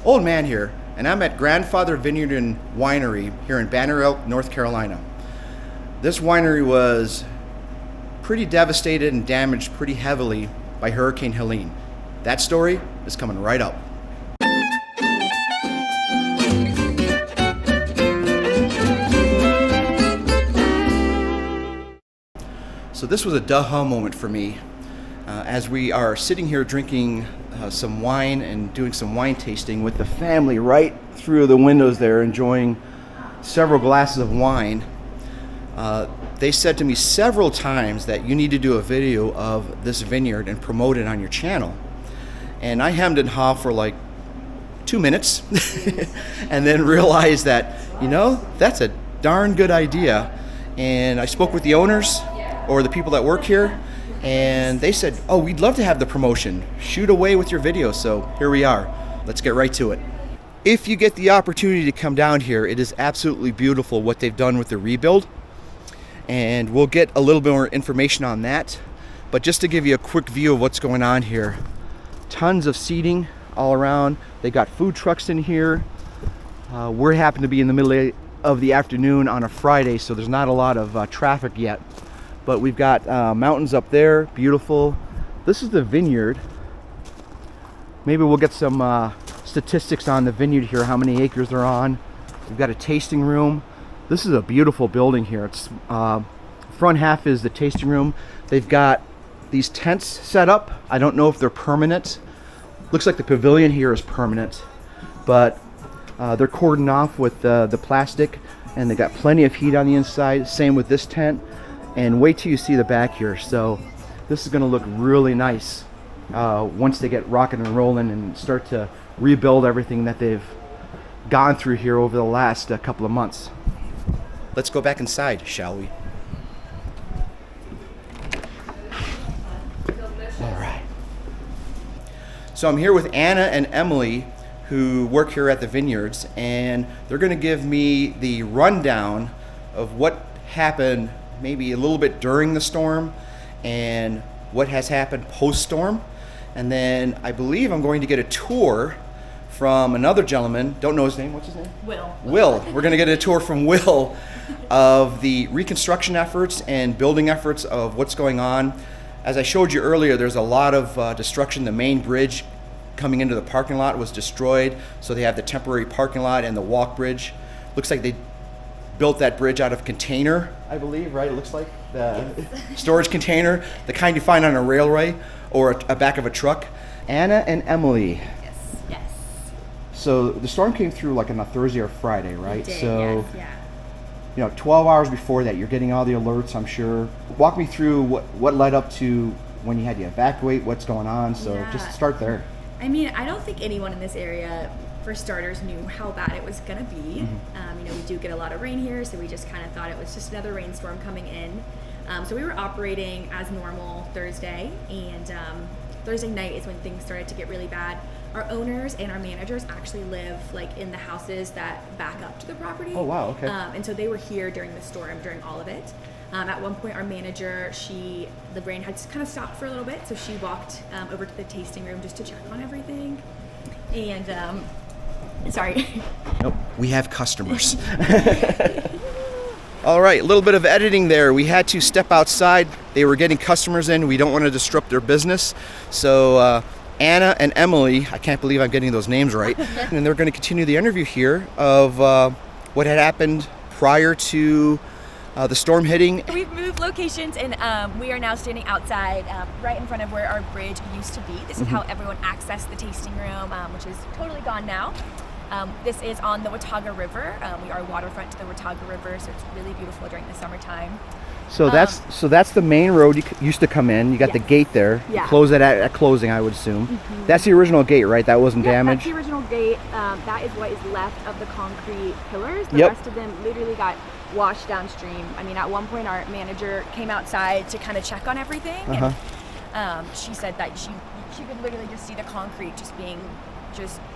Old Man here, and I'm at Grandfather Vineyard Winery here in Banner Elk, North Carolina. This winery was pretty devastated and damaged pretty heavily by Hurricane Helene. That story is coming right up. So this was a duh moment for me as we are sitting here drinking some wine and doing some wine tasting with the family right through the windows there, enjoying several glasses of wine. They said to me several times that you need to do a video of this vineyard and promote it on your channel. And I hemmed and hawed for like 2 minutes and then realized that, that's a darn good idea. And I spoke with the owners or the people that work here, and they said, oh, we'd love to have the promotion. Shoot away with your video. So here we are. Let's get right to it. If you get the opportunity to come down here, it is absolutely beautiful what they've done with the rebuild. And we'll get a little bit more information on that. But just to give you a quick view of what's going on here, tons of seating all around. They got food trucks in here. We happen to be in the middle of the afternoon on a Friday, so there's not a lot of traffic yet. But we've got mountains up there, beautiful. This is the vineyard. Maybe we'll get some statistics on the vineyard here, how many acres they're on. We've got a tasting room. This is a beautiful building here. It's front half is the tasting room. They've got these tents set up. I don't know if they're permanent. Looks like the pavilion here is permanent, but they're cordoned off with the plastic, and they got plenty of heat on the inside. Same with this tent. And wait till you see the back here. So this is going to look really nice once they get rocking and rolling and start to rebuild everything that they've gone through here over the last couple of months. Let's go back inside, shall we? All right. So I'm here with Anna and Emily, who work here at the vineyards, and they're going to give me the rundown of what happened maybe a little bit during the storm and what has happened post-storm. And then I believe I'm going to get a tour from another gentleman. Don't know his name. What's his name? Will. We're going to get a tour from Will of the reconstruction efforts and building efforts of what's going on. As I showed you earlier, there's a lot of destruction. The main bridge coming into the parking lot was destroyed, so they have the temporary parking lot and the walk bridge. Looks like they built that bridge out of container, I believe, right? It looks like the storage container, the kind you find on a railway or a back of a truck. Anna and Emily. Yes. So the storm came through like on a Thursday or Friday, right? It did, so, yes, yeah. 12 hours before that, you're getting all the alerts, I'm sure. Walk me through what led up to when you had to evacuate, what's going on. So just start there. I mean, I don't think anyone in this area, for starters, knew how bad it was going to be. We do get a lot of rain here, so we just kind of thought it was just another rainstorm coming in. So we were operating as normal Thursday, and Thursday night is when things started to get really bad. Our owners and our managers actually live in the houses that back up to the property. Oh, wow, okay. And so they were here during the storm, during all of it. At one point, our manager, the rain had kind of stopped for a little bit, so she walked over to the tasting room just to check on everything. And sorry. Nope, we have customers. All right, a little bit of editing there. We had to step outside. They were getting customers in. We don't want to disrupt their business. So Anna and Emily, I can't believe I'm getting those names right, and they're going to continue the interview here of what had happened prior to the storm hitting. We've moved locations, and we are now standing outside right in front of where our bridge used to be. This is how everyone accessed the tasting room, which is totally gone now. This is on the Watauga River. We are waterfront to the Watauga River, so it's really beautiful during the summertime. So that's the main road you used to come in. You got the gate there. Yeah. Close it at closing, I would assume. That's the original gate, right? That wasn't damaged? That's the original gate. That is what is left of the concrete pillars. The rest of them literally got washed downstream. I mean, at one point our manager came outside to kind of check on everything. And, she said that she could literally just see the concrete just being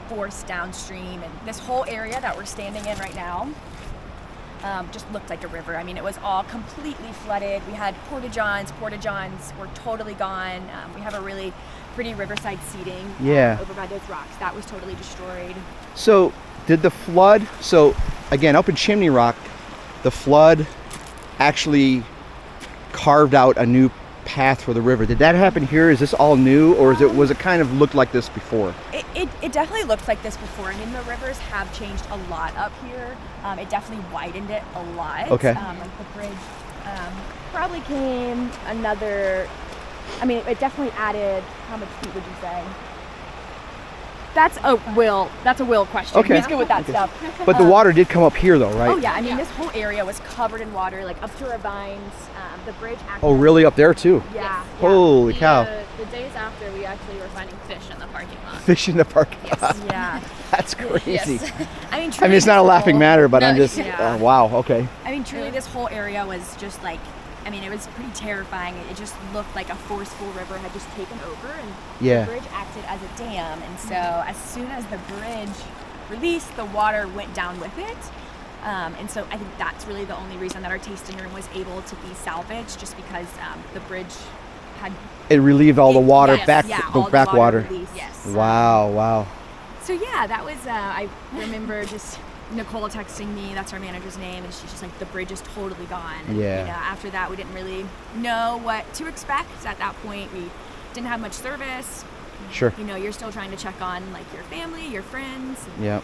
forced downstream, and this whole area that we're standing in right now just looked like a river. I mean, it was all completely flooded. We had porta-johns were totally gone. We have a really pretty riverside seating over by those rocks. That was totally destroyed. So did the flood, so again, up in Chimney Rock, the flood actually carved out a new path for the river. Did that happen here? Is this all new, or was it kind of looked like this before? It definitely looked like this before. I mean, the rivers have changed a lot up here. It definitely widened it a lot. Okay. Like the bridge probably came another, I mean, it definitely added, how much feet would you say? That's a Will question. Okay. He's good with that stuff. But the water did come up here though, right? Oh yeah, I mean, this whole area was covered in water, like up to our vines. The bridge actually. Oh, really? Up there too? Yeah. Holy cow. The days after, we actually were finding fish in the parking lot. Fish in the parking lot? Yeah. That's crazy. Yes. I mean, it's not a laughing matter, but No, I'm just, yeah. wow, okay. I mean, truly, this whole area was just like, I mean, it was pretty terrifying. It just looked like a forceful river had just taken over, and the bridge acted as a dam. And so as soon as the bridge released, the water went down with it. And so I think that's really the only reason that our tasting room was able to be salvaged, just because the bridge had... It relieved all the water, all the backwater. Yes. Wow. So yeah, that was, I remember just Nicole texting me, that's our manager's name, and she's just like, the bridge is totally gone. And, Yeah. You know, after that, we didn't really know what to expect. At that point, we didn't have much service. Sure. You know, you're still trying to check on like your family, your friends. Yeah.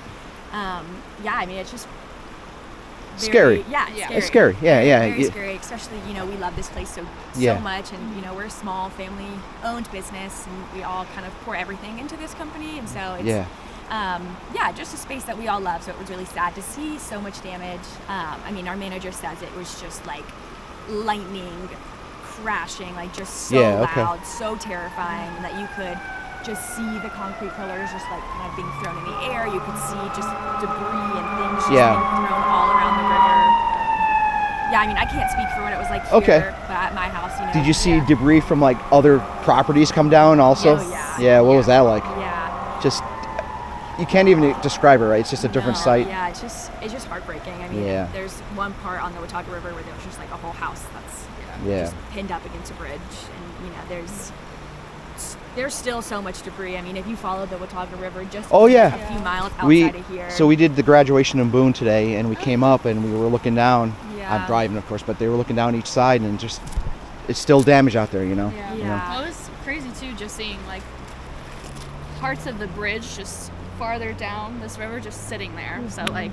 Yeah, I mean, it's just scary. Yeah, It's scary. Yeah. Very scary, especially, you know, we love this place so much, and you know, we're a small family-owned business, and we all kind of pour everything into this company, and so it's just a space that we all love. So it was really sad to see so much damage. I mean, our manager says it was just like lightning crashing, like just so loud, so terrifying that you could just see the concrete pillars just like kind of being thrown in the air. You could see just debris and things just being thrown all around the river. Yeah, I mean, I can't speak for what it was like here, but at my house, you know. Did you see debris from like other properties come down also? What was that like? Yeah. Just, you can't even describe it, right? It's just a different site. Yeah, it's just heartbreaking. I mean, there's one part on the Watauga River where there was just like a whole house that's just pinned up against a bridge, and you know, there's still so much debris. I mean, if you follow the Watauga River just a few miles outside of here. So we did the graduation in Boone today, and we came up and we were looking down. I'm driving, of course, but they were looking down each side, and just, it's still damage out there, you know? Yeah. You know? Well, it was crazy too, just seeing like parts of the bridge just farther down this river just sitting there. So like,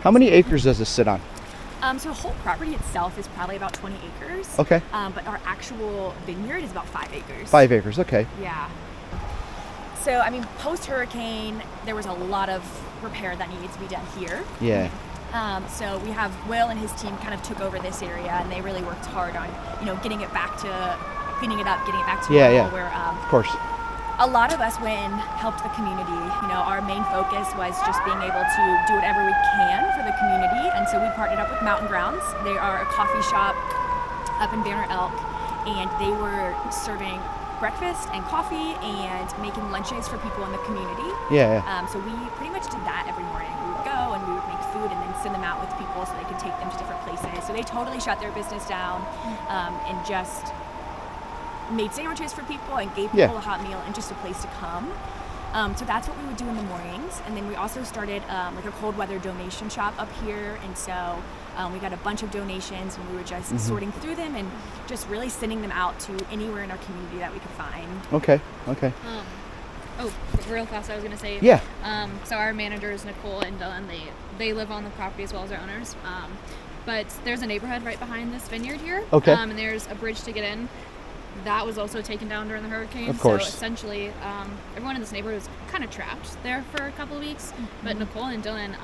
how many acres does this sit on? So the whole property itself is probably about 20 acres. Okay. But our actual vineyard is about 5 acres. 5 acres, okay. Yeah. So, I mean, post-hurricane, there was a lot of repair that needed to be done here. Yeah. So we have Will and his team kind of took over this area, and they really worked hard on, you know, getting it back to, cleaning it up, getting it back to normal. Where, of course. A lot of us went and helped the community. You know, our main focus was just being able to do whatever we can for the community, and so we partnered up with Mountain Grounds. They are a coffee shop up in Banner Elk, and they were serving breakfast and coffee and making lunches for people in the community. So we pretty much did that every morning. We would go and we would make food and then send them out with people so they could take them to different places. So they totally shut their business down and just made sandwiches for people and gave people a hot meal and just a place to come. So that's what we would do in the mornings. And then we also started like a cold weather donation shop up here. And so we got a bunch of donations, and we were just sorting through them and just really sending them out to anywhere in our community that we could find. Okay. Real fast, I was going to say. Yeah. So our managers, Nicole and Dylan, they live on the property as well as our owners. But there's a neighborhood right behind this vineyard here. Okay. And there's a bridge to get in. That was also taken down during the hurricane. Of course. So essentially, everyone in this neighborhood was kind of trapped there for a couple of weeks. But Nicole and Dylan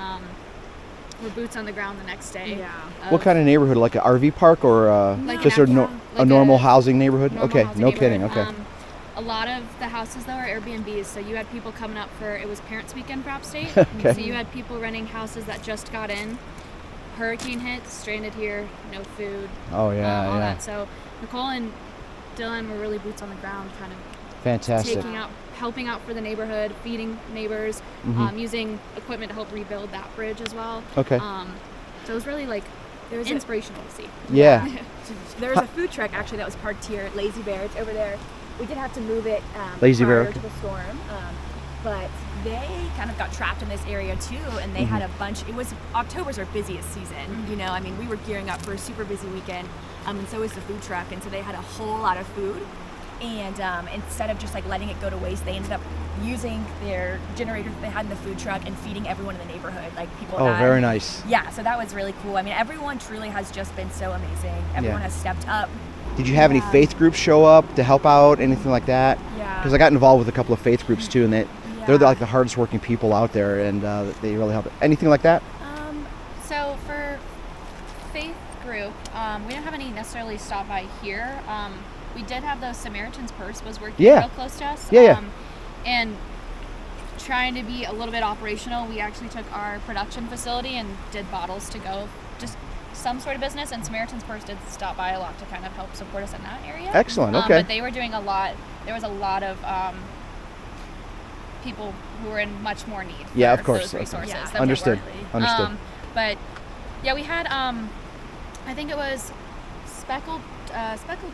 were boots on the ground the next day. Yeah. What kind of neighborhood? Like an RV park or just a normal housing neighborhood? Okay, no kidding. Okay. A lot of the houses, though, are Airbnbs. So you had people coming up it was Parents Weekend for Upstate. Okay. So you had people renting houses that just got in. Hurricane hit, stranded here, no food. Oh, yeah, all that. So Nicole and Dylan were really boots on the ground, kind of fantastic. Helping out for the neighborhood, feeding neighbors, using equipment to help rebuild that bridge as well. Okay. So it was really like inspirational to see. Yeah. There was a food truck actually that was parked here at Lazy Bear. It's over there. we did have to move it Lazy prior Bear. to the storm, but they kind of got trapped in this area too, and they had a bunch. It was October's our busiest season. You know, I mean, we were gearing up for a super busy weekend, and so was the food truck, and so they had a whole lot of food. And instead of just like letting it go to waste, they ended up using their generator that they had in the food truck and feeding everyone in the neighborhood, like people. Oh, very nice. Yeah, so that was really cool. I mean, everyone truly has just been so amazing. Everyone has stepped up. Did you have any faith groups show up to help out, anything like that? Yeah. Because I got involved with a couple of faith groups too, and they're like the hardest working people out there, and they really help. Anything like that? So for faith group, we didn't have any necessarily stop by here. We did have the Samaritan's Purse was working real close to us. And trying to be a little bit operational, we actually took our production facility and did bottles to go, just some sort of business, and Samaritan's Purse did stop by a lot to kind of help support us in that area. Excellent, okay. But they were doing a lot. There was a lot of people who were in much more need for of course. those resources. Okay. Than Understood. we were. Understood. But yeah, we had, I think it was Speckled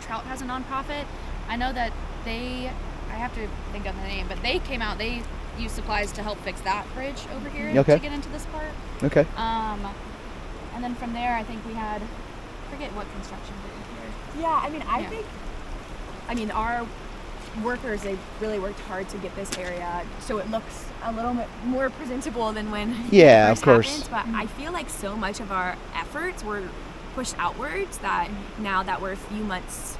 Trout has a nonprofit. I know that I have to think of the name, but they came out, they used supplies to help fix that bridge over here to get into this part. Okay. And then from there, I think we had, forget what construction did here. Yeah, I mean, I think, our workers, they really worked hard to get this area so it looks a little bit more presentable than when it first of course. happened. But I feel like so much of our efforts were pushed outwards that now that we're a few months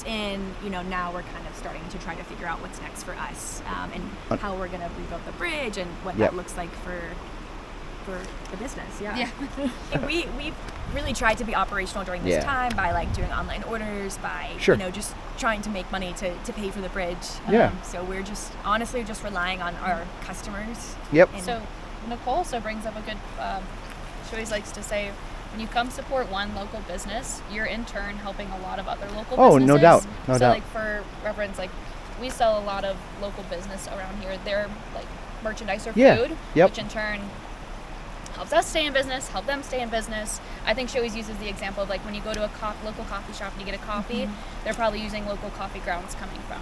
in, now we're kind of starting to try to figure out what's next for us, and how we're going to rebuild the bridge and what that looks like for the business. And we've really tried to be operational during this time by like doing online orders, by just trying to make money to pay for the bridge. So we're just honestly just relying on our customers. So Nicole also brings up a good, she always likes to say, when you come support one local business, you're in turn helping a lot of other local businesses. Oh, no doubt. No doubt. Like for reference, like we sell a lot of local business around here. They're like merchandise or food, which in turn helps us stay in business, help them stay in business. I think she always uses the example of like when you go to a local coffee shop and you get a coffee, they're probably using local coffee grounds coming from.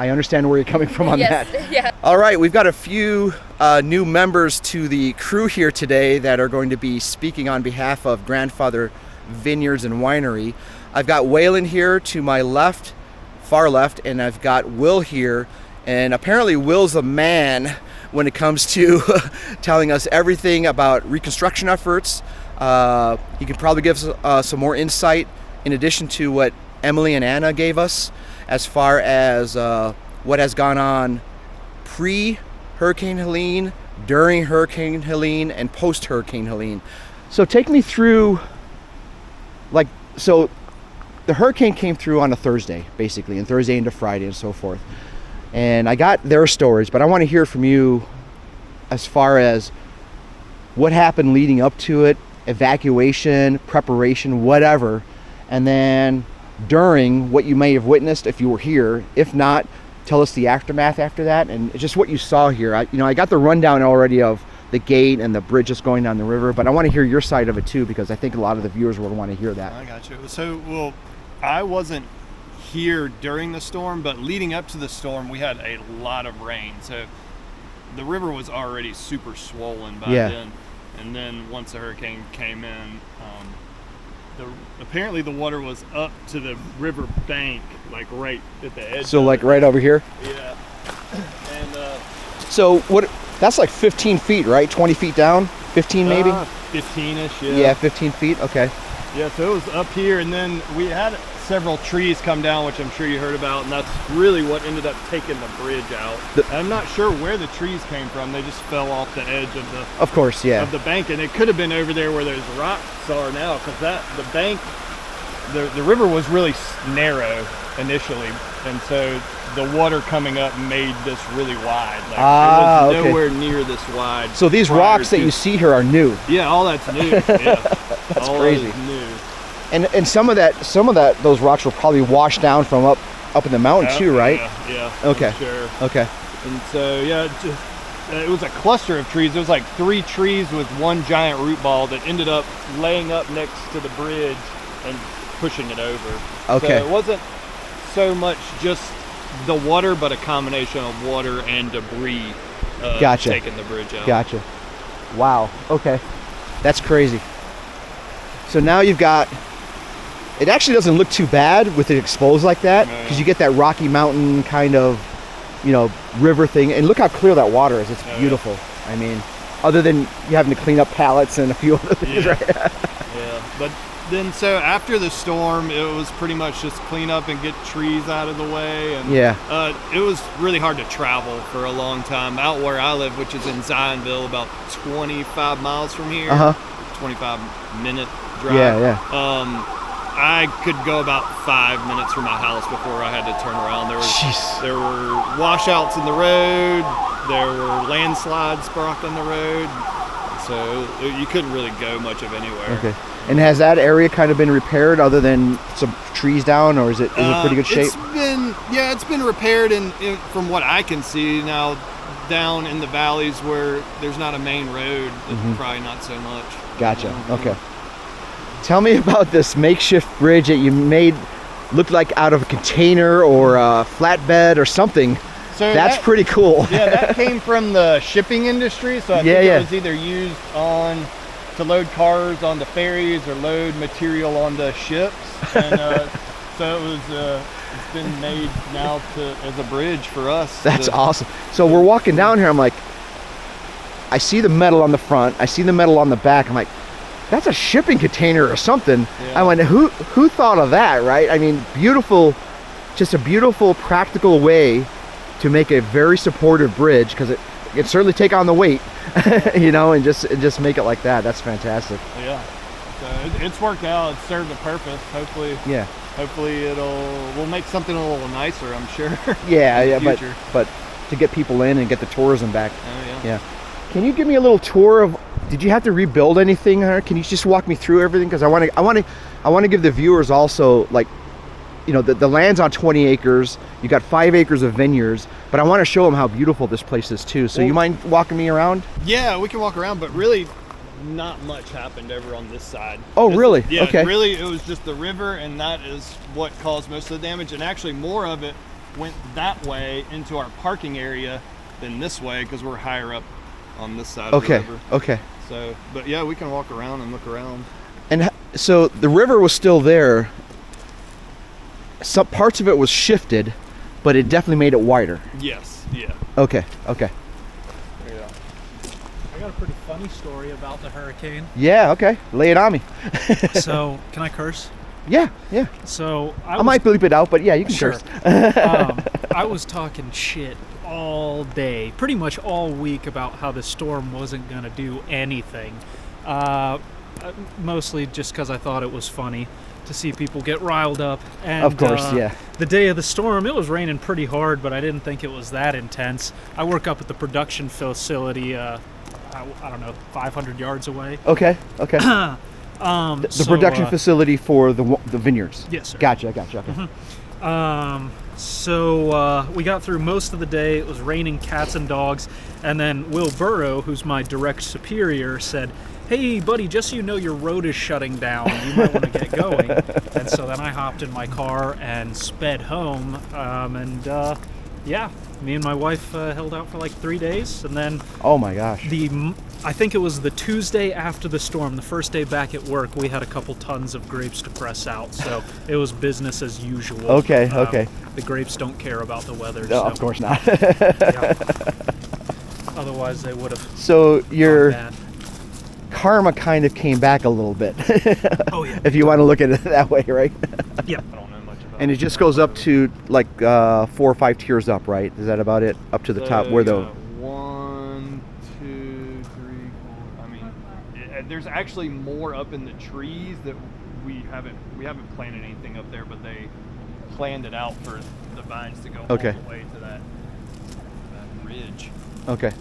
I understand where you're coming from on that. Yeah. All right, we've got a few new members to the crew here today that are going to be speaking on behalf of Grandfather Vineyards and Winery. I've got Waylon here to my left, far left, and I've got Will here. And apparently Will's a man when it comes to telling us everything about Reconstruction efforts. He could probably give us some more insight in addition to what Emily and Anna gave us, as far as what has gone on pre-Hurricane Helene, during Hurricane Helene, and post-Hurricane Helene. So take me through, so the hurricane came through on a Thursday, basically, and Thursday into Friday and so forth. And I got their stories, but I want to hear from you as far as what happened leading up to it, evacuation, preparation, whatever, and then during what you may have witnessed if you were here. If not, tell us the aftermath after that and just what you saw here. I got the rundown already of the gate and the bridge just going down the river, but I want to hear your side of it too, because I think a lot of the viewers will want to hear that. I got you. So, I wasn't here during the storm, but leading up to the storm, we had a lot of rain. So the river was already super swollen by then. And then once the hurricane came in, apparently the water was up to the river bank, like right at the edge. So like right over here? Yeah. And so that's like 15 feet, right? 20 feet down? 15 maybe? 15-ish, yeah. Yeah, 15 feet, okay. Yeah, so it was up here, and then we had several trees come down, which I'm sure you heard about, and that's really what ended up taking the bridge out. I'm not sure where the trees came from. They just fell off the edge of the of the bank, and it could have been over there where those rocks are now, because the bank, the river was really narrow initially, and so the water coming up made this really wide. Like, it was nowhere near this wide. So these rocks that you see here are new. Yeah, all that's new. Yeah, that's all crazy. That is new. And some of those rocks were probably washed down from up in the mountain too, right? Yeah. Okay. Sure. Okay. And so it was a cluster of trees. It was like 3 trees with one giant root ball that ended up laying up next to the bridge and pushing it over. Okay. So it wasn't so much just the water, but a combination of water and debris Gotcha. taking the bridge out. Gotcha. Wow. Okay. That's crazy. So now you've got, it actually doesn't look too bad with it exposed like that, because you get that Rocky Mountain kind of, you know, river thing. And look how clear that water is. It's beautiful. I mean, other than you having to clean up pallets and a few other things, right? Yeah. But then, so after the storm, it was pretty much just clean up and get trees out of the way. And it was really hard to travel for a long time out where I live, which is in Zionville, about 25 miles from here. 25-minute drive. I could go about 5 minutes from my house before I had to turn around. There were washouts in the road. There were landslides blocking the road. So you couldn't really go much of anywhere. Okay. And has that area kind of been repaired, other than some trees down, or is it pretty good shape? It's been repaired, and from what I can see now, down in the valleys where there's not a main road, probably not so much. Gotcha. Okay. Tell me about this makeshift bridge that you made look like out of a container or a flatbed or something. So that's pretty cool. Yeah, that came from the shipping industry. So I think it was either used to load cars on the ferries or load material on the ships. And so it was, it's been made now as a bridge for us. That's awesome. So we're walking down here. I'm like, I see the metal on the front. I see the metal on the back. I'm like, that's a shipping container or something. I went, who thought of that, right? I mean, beautiful, just a beautiful, practical way to make a very supportive bridge, because it can certainly take on the weight, you know, and just make it like that. That's fantastic. Yeah, so it's worked out. It's served a purpose. Hopefully, hopefully we'll make something a little nicer, I'm sure. But to get people in and get the tourism back. Can you give me a little tour of? Did you have to rebuild anything? Can you just walk me through everything? Because I want to give the viewers also, like, you know, the land's on 20 acres. You got 5 acres of vineyards, but I want to show them how beautiful this place is too. So you mind walking me around? Yeah, we can walk around, but really not much happened over on this side. Oh, really? Yeah, okay. Really, it was just the river, and that is what caused most of the damage. And actually, more of it went that way into our parking area than this way, because we're higher up on this side of the river. Okay. So, but yeah, we can walk around and look around. And so the river was still there. Some parts of it was shifted, but it definitely made it wider. Yes. Yeah. Okay. Okay. Yeah. I got a pretty funny story about the hurricane. Yeah. Okay. Lay it on me. So, can I curse? Yeah. Yeah. So I might bleep it out, but yeah, you can curse. I was talking shit all day, pretty much all week, about how the storm wasn't going to do anything. Mostly just because I thought it was funny to see people get riled up. And, of course, the day of the storm, it was raining pretty hard, but I didn't think it was that intense. I work up at the production facility, I don't know, 500 yards away. Okay. Okay. The production facility for the vineyards. Yes, sir. Gotcha. Okay. So we got through most of the day. It was raining cats and dogs, and then Will Burrow, who's my direct superior, said, "Hey buddy, just so you know, your road is shutting down. You might want to get going." And so then I hopped in my car and sped home, me and my wife held out for like 3 days, and then oh my gosh, I think it was the Tuesday after the storm, the first day back at work, we had a couple tons of grapes to press out, so it was business as usual. Okay. The grapes don't care about the weather. No, of course not. Otherwise they would have. So your karma kind of came back a little bit. Oh yeah. If you want to look at it that way, right? Yeah. I don't know much about And it just goes up to like 4 or 5 tiers up, right? Is that about it? Up to the top where the 1, 2, 3, 4. I mean, there's actually more up in the trees that we haven't planted anything up there, but they planned it out for the vines to go all the way to that ridge. Okay.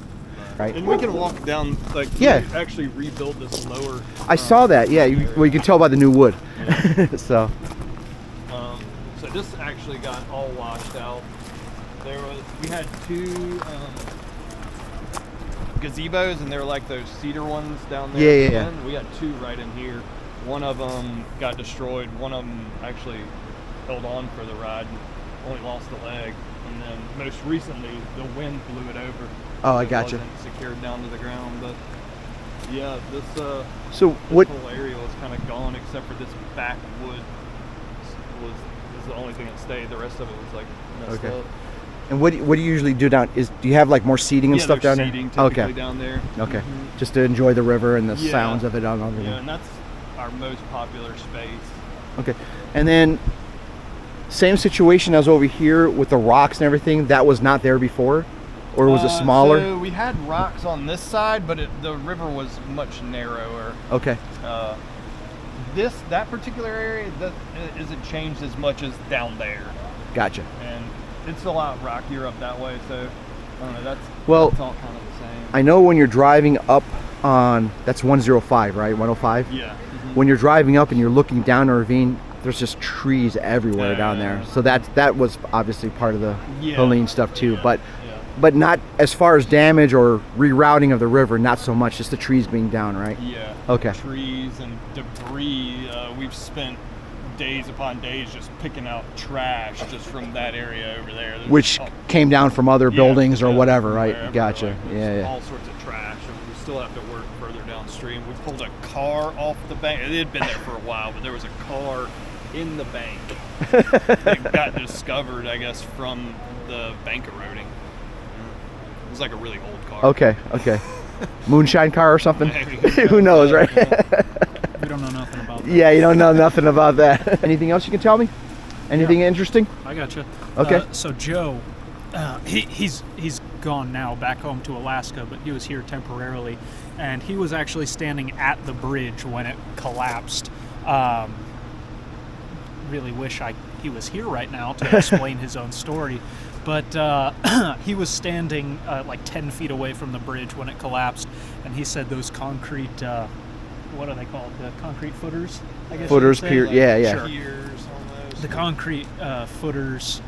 Right. And we can walk down, like, we actually rebuilt this lower. I saw that, well, you can tell by the new wood. Yeah. So this actually got all washed out. We had 2 gazebos, and they were like those cedar ones down there. Yeah. We had 2 right in here. One of them got destroyed. One of them actually held on for the ride. only lost a leg, and then most recently the wind blew it over. Oh, I It gotcha. wasn't secured down to the ground, but yeah, this So this what? whole area was kind of gone except for this backwood was the only thing that stayed. The rest of it was like messed Okay. up. And what do you usually do down? Do you have like more seating and Yeah, stuff there's down seating there? typically Okay. down there. Okay. Mhm. Just to enjoy the river and the Yeah. sounds of it on over Yeah, there. and that's our most popular space. Okay. And then same situation as over here with the rocks and everything. That was not there before, or was it smaller? So we had rocks on this side, but the river was much narrower. Okay. That particular area isn't changed as much as down there, Gotcha. and it's a lot rockier up that way. So I don't know. That's Well, all kind of the same. I know when you're driving up on, that's 105, right? 105? Yeah. When you're driving up and you're looking down a ravine, there's just trees everywhere down there. So that was obviously part of the Helene stuff too, Yeah. but not as far as damage or rerouting of the river, not so much, just the trees being down, right? Yeah. Okay. Trees and debris. We've spent days upon days just picking out trash just from that area over there. There's Which came down from other buildings or whatever, right? wherever, Gotcha. like, there's Yeah. all sorts of trash, and we still have to work further downstream. We pulled a car off the bank. It had been there for a while, but there was a car in the bank that got discovered, I guess, from the bank eroding. It was like a really old car. Okay. Moonshine car or something? Maybe. Who knows, right? We don't know nothing about that. Yeah, you don't know nothing about that. Anything else you can tell me? Anything interesting? I gotcha. Okay. So Joe, he's gone now back home to Alaska, but he was here temporarily, and he was actually standing at the bridge when it collapsed. Really wish he was here right now to explain his own story, but he was standing like 10 feet away from the bridge when it collapsed, and he said those concrete, what are they called? The concrete footers, I guess. Footers, you would say? pier, yeah. Sure. Piers, almost. The concrete footers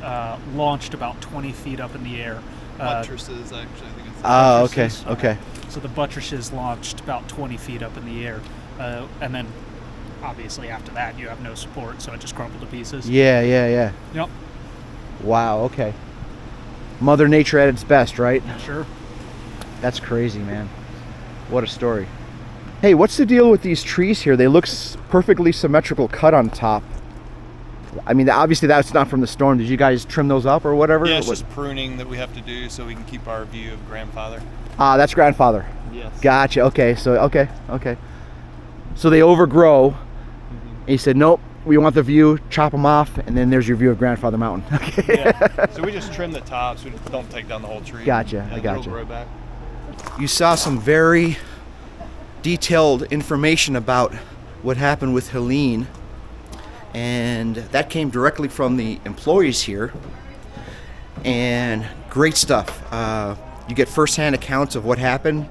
launched about 20 feet up in the air. Buttresses, actually, I think it's. Oh, okay, buttresses. okay. So the buttresses launched about 20 feet up in the air, and then obviously after that you have no support, so it just crumpled to pieces. Yeah. Yep. Wow, okay. Mother Nature at its best, right? Sure. That's crazy, man. What a story. Hey, what's the deal with these trees here? They look perfectly symmetrical cut on top. I mean, obviously that's not from the storm. Did you guys trim those up or whatever? Yeah, it's What- just pruning that we have to do so we can keep our view of Grandfather. That's Grandfather. Yes. Gotcha. Okay, so okay. So they overgrow. And he said, nope, we want the view, chop them off, and then there's your view of Grandfather Mountain. Okay. Yeah. So we just trim the tops. We don't take down the whole tree. Gotcha, I And gotcha. It'll grow back. You saw some very detailed information about what happened with Helene, and that came directly from the employees here, and great stuff. You get firsthand accounts of what happened,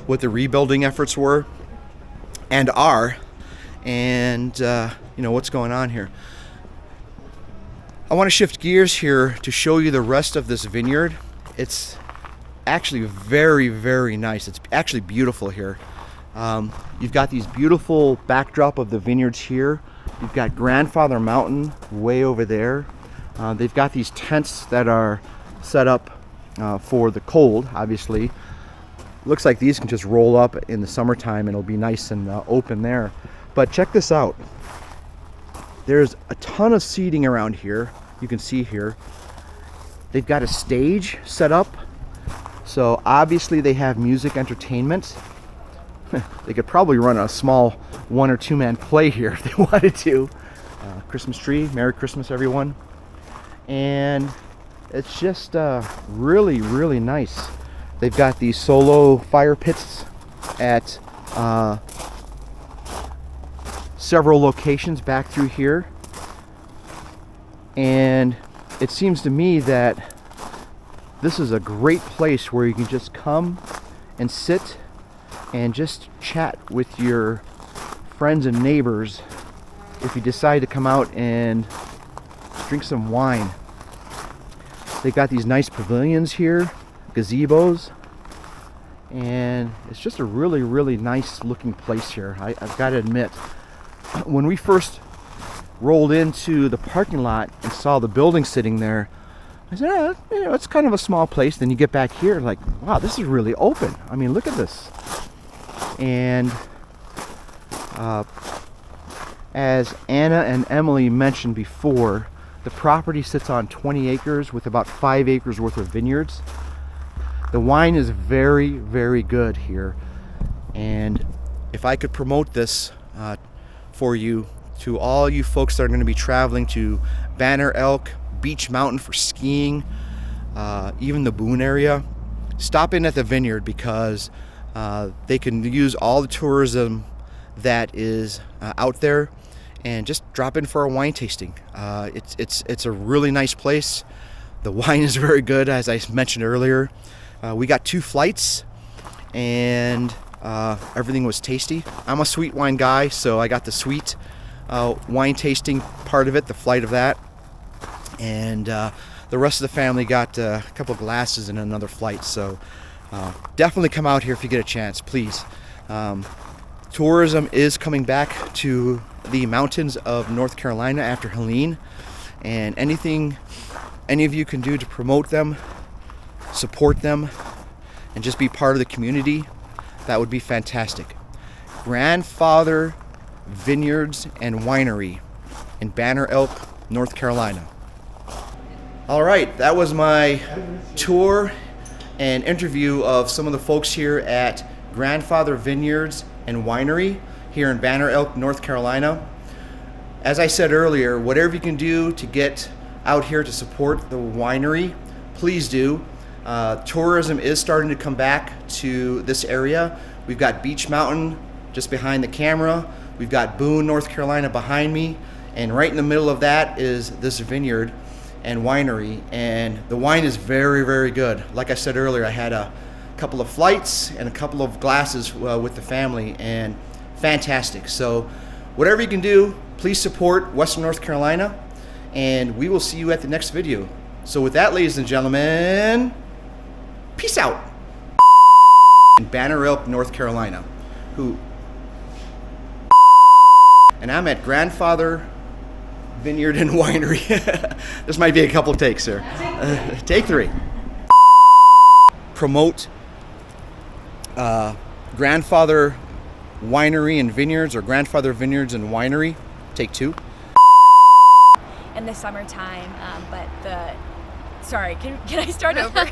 what the rebuilding efforts were and are, and what's going on here. I want to shift gears here to show you the rest of this vineyard. It's actually very, very nice. It's actually beautiful here. You've got these beautiful backdrop of the vineyards here. You've got Grandfather Mountain way over there. They've got these tents that are set up for the cold, obviously. Looks like these can just roll up in the summertime and it'll be nice and open there. But check this out. There's a ton of seating around here. You can see here. They've got a stage set up. So obviously they have music entertainment. They could probably run a small 1 or 2 man play here if they wanted to. Christmas tree, Merry Christmas everyone. And it's just really, really nice. They've got these solo fire pits at several locations back through here. And it seems to me that this is a great place where you can just come and sit and just chat with your friends and neighbors if you decide to come out and drink some wine. They've got these nice pavilions here, gazebos, and it's just a really, really nice looking place here. I've got to admit, when we first rolled into the parking lot and saw the building sitting there, I said, oh, you know, it's kind of a small place. Then you get back here, like, wow, this is really open. I mean, look at this. And as Anna and Emily mentioned before, the property sits on 20 acres with about 5 acres worth of vineyards. The wine is very, very good here. And if I could promote this for you, to all you folks that are going to be traveling to Banner Elk, Beach Mountain for skiing, even the Boone area, stop in at the vineyard, because they can use all the tourism that is out there, and just drop in for a wine tasting. It's a really nice place. The wine is very good, as I mentioned earlier. We got 2 flights, and everything was tasty. I'm a sweet wine guy, so I got the sweet wine tasting part of it, the flight of that, and the rest of the family got a couple of glasses and another flight. So definitely come out here if you get a chance, please. Tourism is coming back to the mountains of North Carolina after Helene, and anything any of you can do to promote them, support them, and just be part of the community, that would be fantastic. Grandfather Vineyards and Winery in Banner Elk, North Carolina. All right, that was my tour and interview of some of the folks here at Grandfather Vineyards and Winery here in Banner Elk, North Carolina. As I said earlier, whatever you can do to get out here to support the winery, please do. Tourism is starting to come back to this area. We've got Beach Mountain just behind the camera. We've got Boone, North Carolina behind me. And right in the middle of that is this vineyard and winery. And the wine is very, very good. Like I said earlier, I had a couple of flights and a couple of glasses with the family, and fantastic. So whatever you can do, please support Western North Carolina, and we will see you at the next video. So with that, ladies and gentlemen, peace out. In Banner Elk, North Carolina, and I'm at Grandfather Vineyard and Winery. This might be a couple takes, sir. Take 3. Promote Grandfather Winery and Vineyards, or Grandfather Vineyards and Winery. Take 2. In the summertime, sorry, can I start over?